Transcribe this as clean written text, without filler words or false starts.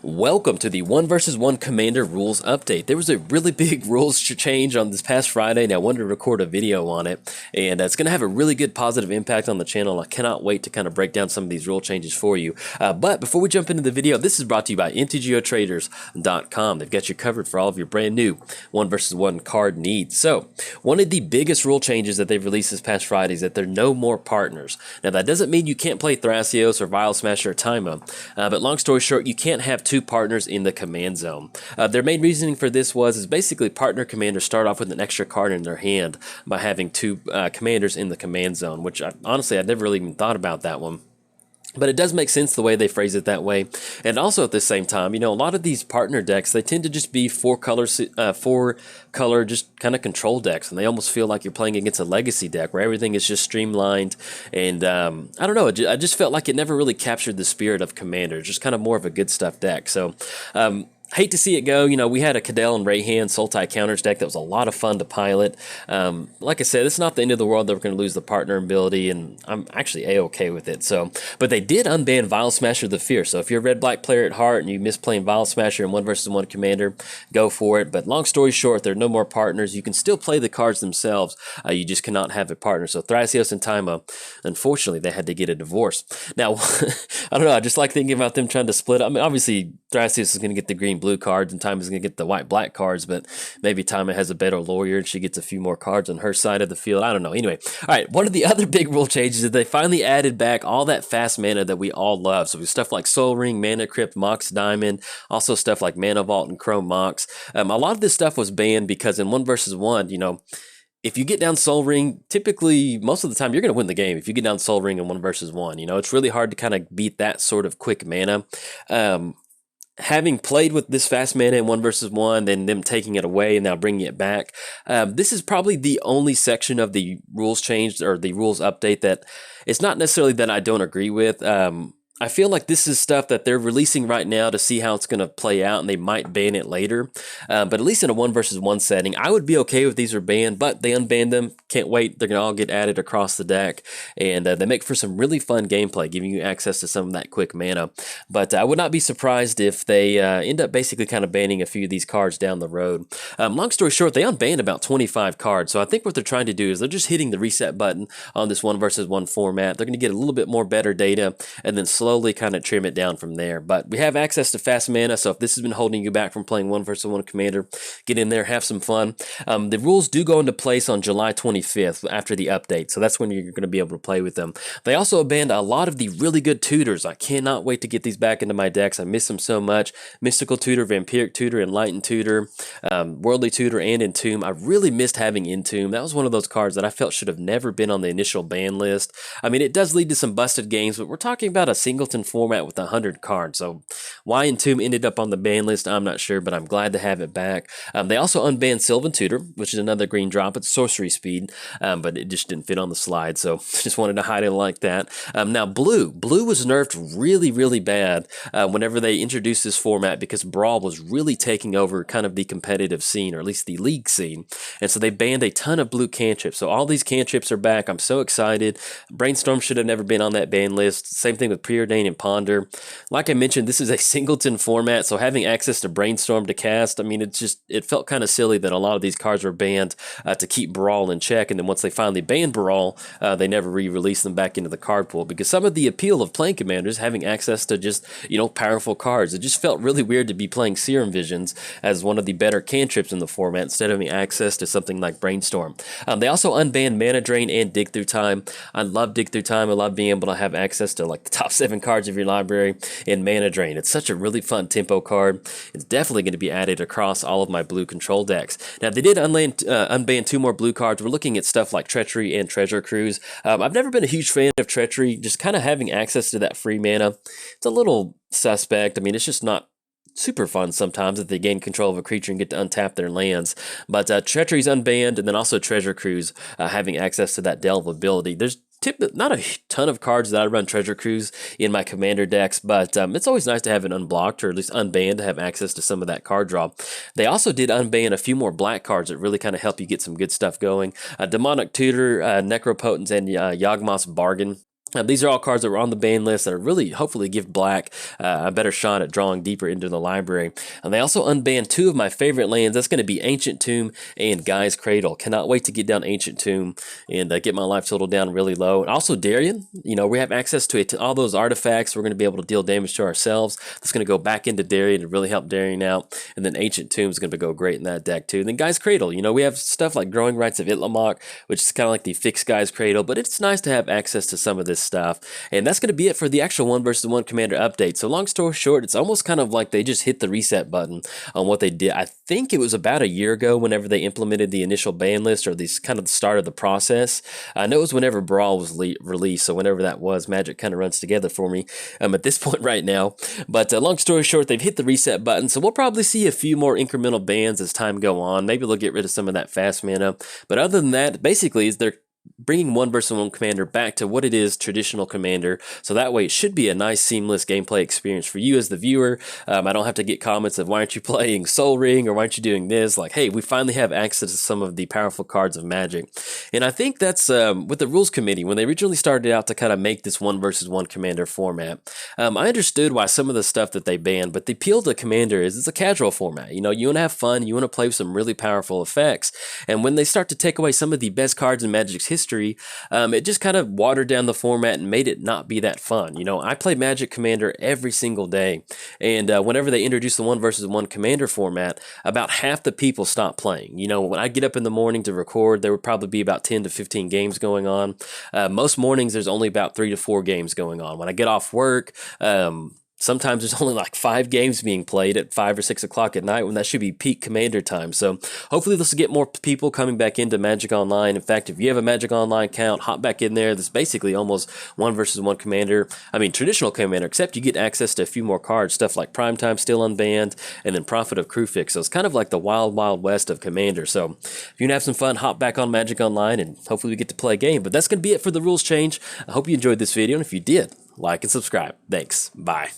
Welcome to the 1 versus 1 Commander rules update. There was a really big rules change on this past Friday, and I wanted to record a video on it, and it's going to have a really good positive impact on the channel. I cannot wait to kind of break down some of these rule changes for you. But before we jump into the video, this is brought to you by mtgotraders.com. They've got you covered for all of your brand new 1 versus 1 card needs. So, one of the biggest rule changes that they've released this past Friday is that there are no more partners. Now, that doesn't mean you can't play Thrasios or Vial Smasher or Taima, but long story short, you can't have two partners in the command zone. Their main reasoning for this is basically partner commanders start off with an extra card in their hand by having two commanders in the command zone, which honestly, I'd never really even thought about that one. But it does make sense the way they phrase it that way. And also at the same time, you know, a lot of these partner decks, they tend to just be four color just kind of control decks. And they almost feel like you're playing against a legacy deck where everything is just streamlined. And I don't know, I just felt like it never really captured the spirit of Commander. Just kind of more of a good stuff deck. So, hate to see it go. You know, we had a Cadell and Rayhan Sultai counters deck that was a lot of fun to pilot. Like I said, it's not the end of the world that we're going to lose the partner ability, and I'm actually A-okay with it. So, but they did unban Vial Smasher the Fierce. So if you're a red-black player at heart and you miss playing Vial Smasher in 1 versus 1 Commander, go for it. But long story short, there are no more partners. You can still play the cards themselves. You just cannot have a partner. So Thrasios and Taima, unfortunately, they had to get a divorce. Now, I don't know. I just like thinking about them trying to split. I mean, obviously, Thrasios is going to get the green-blue cards, and Taima is going to get the white-black cards, but maybe Taima has a better lawyer, and she gets a few more cards on her side of the field. I don't know. Anyway, all right, one of the other big rule changes is they finally added back all that fast mana that we all love. So stuff like Soul Ring, Mana Crypt, Mox Diamond, also stuff like Mana Vault and Chrome Mox. A lot of this stuff was banned because in 1 versus 1, you know, if you get down Soul Ring, typically, most of the time, you're going to win the game if you get down Soul Ring in 1 versus 1. You know, it's really hard to kind of beat that sort of quick mana. Having played with this fast mana in 1 versus 1, then them taking it away and now bringing it back, this is probably the only section of the rules change or the rules update that it's not necessarily that I don't agree with. I feel like this is stuff that they're releasing right now to see how it's going to play out, and they might ban it later. But at least in a 1 versus 1 setting, I would be okay if these are banned, but they unbanned them. Can't wait. They're going to all get added across the deck, and they make for some really fun gameplay, giving you access to some of that quick mana. But I would not be surprised if they end up basically kind of banning a few of these cards down the road. Long story short, they unbanned about 25 cards, so I think what they're trying to do is they're just hitting the reset button on this 1 versus 1 format. They're going to get a little bit more better data, and then slowly kind of trim it down from there. But we have access to fast mana, so if this has been holding you back from playing 1 versus 1 Commander, get in there, have some fun. The rules do go into place on July 25th after the update, so that's when you're going to be able to play with them. They also banned a lot of the really good tutors. I cannot wait to get these back into my decks. I miss them so much. Mystical Tutor, Vampiric Tutor, Enlightened Tutor, Worldly Tutor, and Entomb. I really missed having Entomb. That was one of those cards that I felt should have never been on the initial ban list. I mean, it does lead to some busted games, but we're talking about a singleton format with 100 cards, so why Entomb ended up on the ban list, I'm not sure, but I'm glad to have it back. They also unbanned Sylvan Tutor, which is another green drop. It's sorcery speed, but it just didn't fit on the slide, so just wanted to hide it like that. Now, Blue was nerfed really, really bad whenever they introduced this format because Brawl was really taking over kind of the competitive scene, or at least the league scene, and so they banned a ton of blue cantrips. So all these cantrips are back. I'm so excited. Brainstorm should have never been on that ban list. Same thing with Preordain and Ponder. Like I mentioned, this is a singleton format, so having access to Brainstorm to cast, I mean, it felt kind of silly that a lot of these cards were banned to keep Brawl in check, and then once they finally banned Brawl, they never re-released them back into the card pool, because some of the appeal of playing Commanders, having access to just, you know, powerful cards, it just felt really weird to be playing Serum Visions as one of the better cantrips in the format instead of having access to something like Brainstorm. They also unbanned Mana Drain and Dig Through Time. I love Dig Through Time. I love being able to have access to like the top 7 cards of your library in Mana Drain. It's such a really fun tempo card. It's definitely going to be added across all of my blue control decks. Now, they did unban 2 more blue cards. We're looking at stuff like Treachery and Treasure Cruise. I've never been a huge fan of Treachery. Just kind of having access to that free mana, it's a little suspect. I mean, it's just not super fun sometimes if they gain control of a creature and get to untap their lands. But Treachery's unbanned, and then also Treasure Cruise having access to that Delve ability. There's not a ton of cards that I run Treasure Cruise in my Commander decks, but it's always nice to have it unblocked, or at least unbanned, to have access to some of that card draw. They also did unban a few more black cards that really kind of help you get some good stuff going. Demonic Tutor, Necropotence, and Yawgmoth's Bargain. These are all cards that were on the ban list that are really hopefully give Black a better shot at drawing deeper into the library. And they also unbanned two of my favorite lands. That's going to be Ancient Tomb and Guy's Cradle. Cannot wait to get down Ancient Tomb and get my life total down really low. And also Darien. You know, we have access to it, to all those artifacts. We're going to be able to deal damage to ourselves. That's going to go back into Darien to really help Darien out. And then Ancient Tomb is going to go great in that deck too. And then Guy's Cradle. You know, we have stuff like Growing Rights of Itlamok, which is kind of like the fixed Guy's Cradle, but it's nice to have access to some of this stuff. And that's going to be it for the actual 1 versus 1 commander update. So long story short, it's almost kind of like they just hit the reset button on what they did. I think it was about a year ago whenever they implemented the initial ban list, or this kind of the start of the process. I know it was whenever Brawl was released, so whenever that was, Magic kind of runs together for me at this point right now. But long story short, they've hit the reset button, so we'll probably see a few more incremental bans as time go on. Maybe they'll get rid of some of that fast mana. But other than that, basically, is they're bringing 1 versus 1 commander back to what it is, traditional commander. So that way it should be a nice seamless gameplay experience for you as the viewer. I don't have to get comments of why aren't you playing Soul Ring, or why aren't you doing this? Like, hey, we finally have access to some of the powerful cards of Magic. And I think that's with the rules committee, when they originally started out to kind of make this 1 versus 1 commander format, I understood why some of the stuff that they banned, but the appeal to commander is it's a casual format. You know, you want to have fun, you want to play with some really powerful effects. And when they start to take away some of the best cards in Magic's history, it just kind of watered down the format and made it not be that fun. You know, I play Magic Commander every single day, and whenever they introduced the 1 versus 1 commander format, about half the people stopped playing. You know, when I get up in the morning to record, there would probably be about 10 to 15 games going on. Most mornings, there's only about 3 to 4 games going on. When I get off work, sometimes there's only like 5 games being played at 5 or 6 o'clock at night, when that should be peak commander time. So hopefully this will get more people coming back into Magic Online. In fact, if you have a Magic Online account, hop back in there. This is basically almost 1 versus 1 commander. I mean, traditional commander, except you get access to a few more cards, stuff like Primetime still unbanned, and then Prophet of Krufix. So it's kind of like the wild, wild west of commander. So if you can have some fun, hop back on Magic Online, and hopefully we get to play a game. But that's going to be it for the rules change. I hope you enjoyed this video, and if you did, like and subscribe. Thanks. Bye.